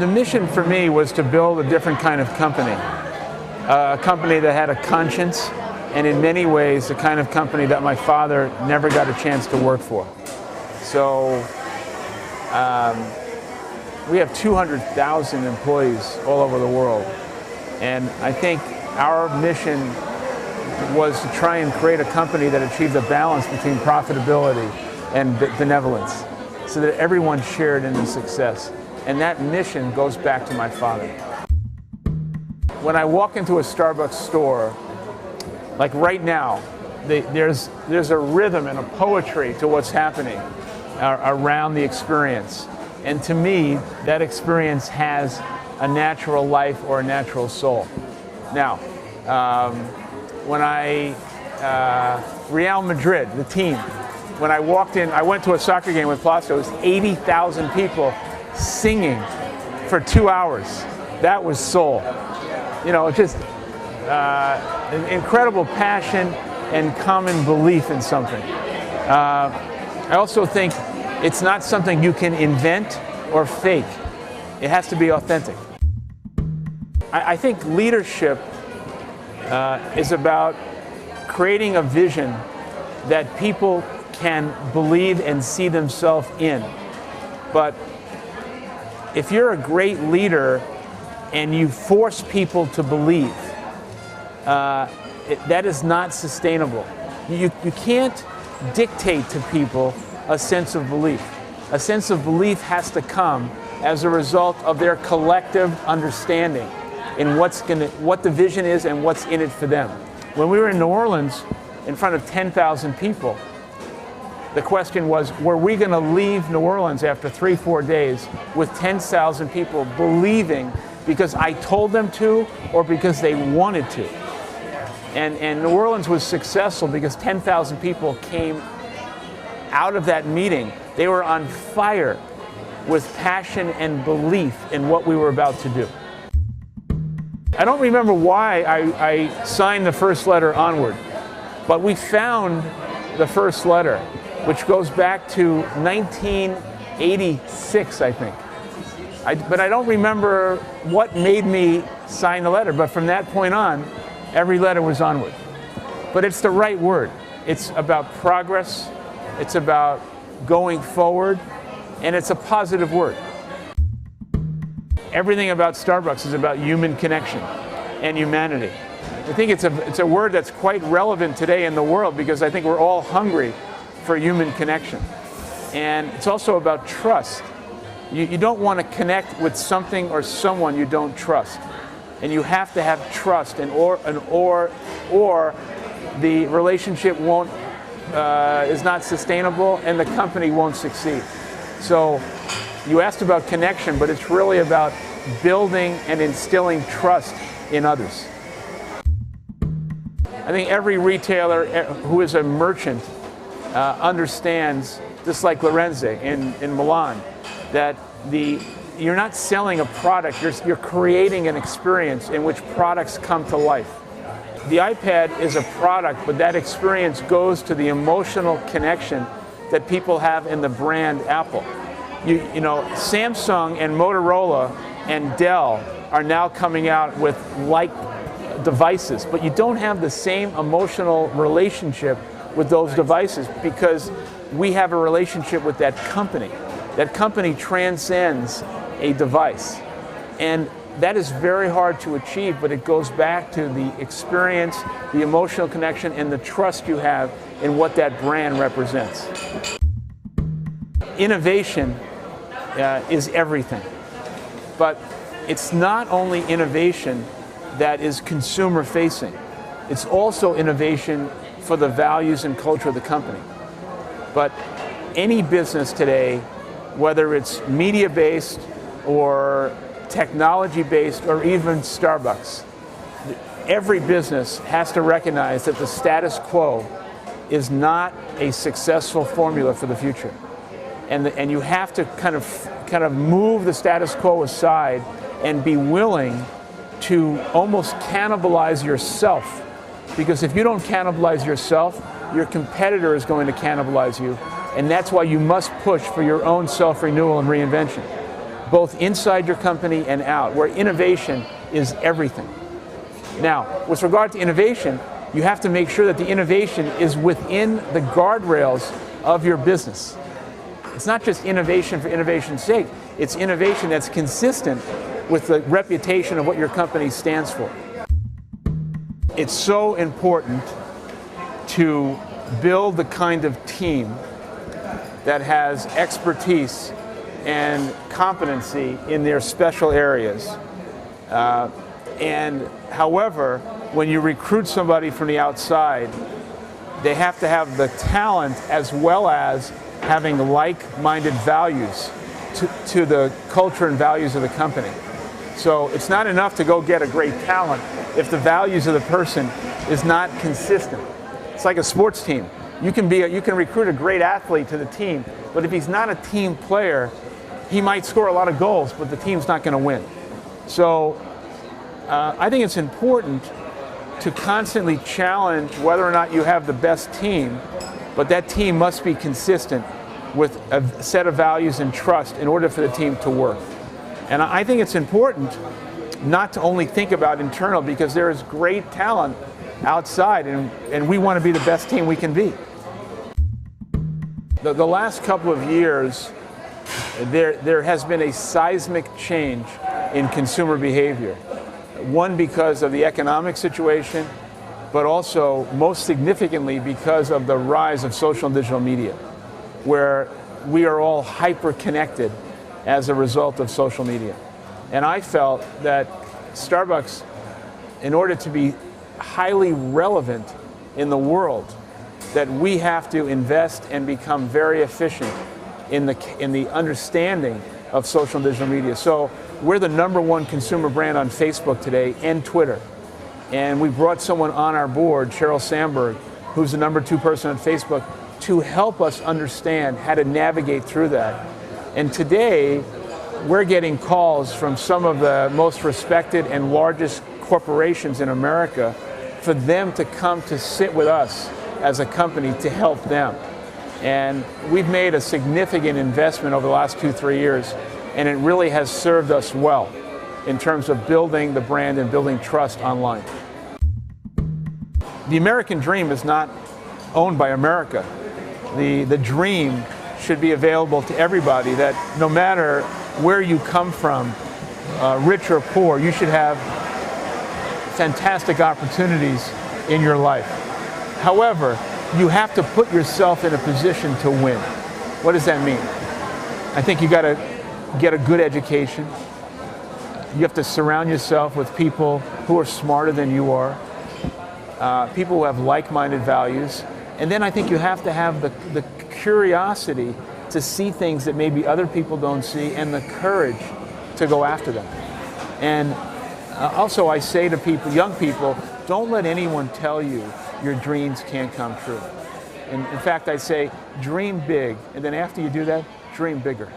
The mission for me was to build a different kind of company, a company that had a conscience, and in many ways the kind of company that my father never got a chance to work for. So we have 200,000 employees all over the world, and I think our mission was to try and create a company that achieved a balance between profitability and benevolence, so that everyone shared in the success. And that mission goes back to my father. When I walk into a Starbucks store, like right now, there's a rhythm and a poetry to what's happening around the experience. And to me, that experience has a natural life or a natural soul. Now, when Real Madrid, the team, when I walked in, I went to a soccer game with Plaza. It was 80,000 people singing for 2 hours. That was soul. You know, just an incredible passion and common belief in something. I also think it's not something you can invent or fake. It has to be authentic. I think leadership is about creating a vision that people can believe and see themselves in. But if you're a great leader and you force people to believe, that is not sustainable. You can't dictate to people a sense of belief. A sense of belief has to come as a result of their collective understanding in what the vision is and what's in it for them. When we were in New Orleans in front of 10,000 people, the question was, were we going to leave New Orleans after 3-4 days with 10,000 people believing because I told them to or because they wanted to? And New Orleans was successful because 10,000 people came out of that meeting. They were on fire with passion and belief in what we were about to do. I don't remember why I signed the first letter onward, but we found the first letter, which goes back to 1986, I think. But I don't remember what made me sign the letter, but from that point on, every letter was onward. But it's the right word. It's about progress, it's about going forward, and it's a positive word. Everything about Starbucks is about human connection and humanity. I think it's a word that's quite relevant today in the world because I think we're all hungry for human connection. And it's also about trust. You don't want to connect with something or someone you don't trust. And you have to have trust, or the relationship is not sustainable and the company won't succeed. So you asked about connection, but it's really about building and instilling trust in others. I think every retailer who is a merchant understands, just like Lorenzo in Milan, that you're not selling a product, you're creating an experience in which products come to life. The iPad is a product, but that experience goes to the emotional connection that people have in the brand Apple. You know, Samsung and Motorola and Dell are now coming out with like devices, but you don't have the same emotional relationship with those devices because we have a relationship with that company. That company transcends a device. And that is very hard to achieve, but it goes back to the experience, the emotional connection, and the trust you have in what that brand represents. Innovation is everything. But it's not only innovation that is consumer facing. It's also innovation for the values and culture of the company. But any business today, whether it's media-based or technology-based or even Starbucks, every business has to recognize that the status quo is not a successful formula for the future. And you have to kind of move the status quo aside and be willing to almost cannibalize yourself. Because if you don't cannibalize yourself, your competitor is going to cannibalize you. And that's why you must push for your own self-renewal and reinvention. both inside your company and out, where innovation is everything. Now, with regard to innovation, you have to make sure that the innovation is within the guardrails of your business. It's not just innovation for innovation's sake. It's innovation that's consistent with the reputation of what your company stands for. It's so important to build the kind of team that has expertise and competency in their special areas. And however, when you recruit somebody from the outside, they have to have the talent as well as having like-minded values to the culture and values of the company. So it's not enough to go get a great talent if the values of the person is not consistent. It's like a sports team. You can recruit a great athlete to the team, but if he's not a team player, he might score a lot of goals, but the team's not going to win. So I think it's important to constantly challenge whether or not you have the best team, but that team must be consistent with a set of values and trust in order for the team to work. And I think it's important not to only think about internal, because there is great talent outside, and we want to be the best team we can be. The last couple of years, there has been a seismic change in consumer behavior. One, because of the economic situation, but also most significantly because of the rise of social and digital media, where we are all hyper-connected as a result of social media. And I felt that Starbucks, in order to be highly relevant in the world, that we have to invest and become very efficient in the understanding of social and digital media. So we're the #1 consumer brand on Facebook today and Twitter. And we brought someone on our board, Sheryl Sandberg, who's the #2 person on Facebook, to help us understand how to navigate through that. And today, we're getting calls from some of the most respected and largest corporations in America for them to come to sit with us as a company to help them. And we've made a significant investment over the last 2-3 years, and it really has served us well in terms of building the brand and building trust online. The American dream is not owned by America. The dream should be available to everybody, that no matter where you come from, rich or poor, you should have fantastic opportunities in your life. However, you have to put yourself in a position to win. What does that mean? I think you got to get a good education. You have to surround yourself with people who are smarter than you are, people who have like-minded values. And then I think you have to have the curiosity to see things that maybe other people don't see, and the courage to go after them. And also I say to people, young people, don't let anyone tell you your dreams can't come true. And in fact, I say, dream big, and then after you do that, dream bigger.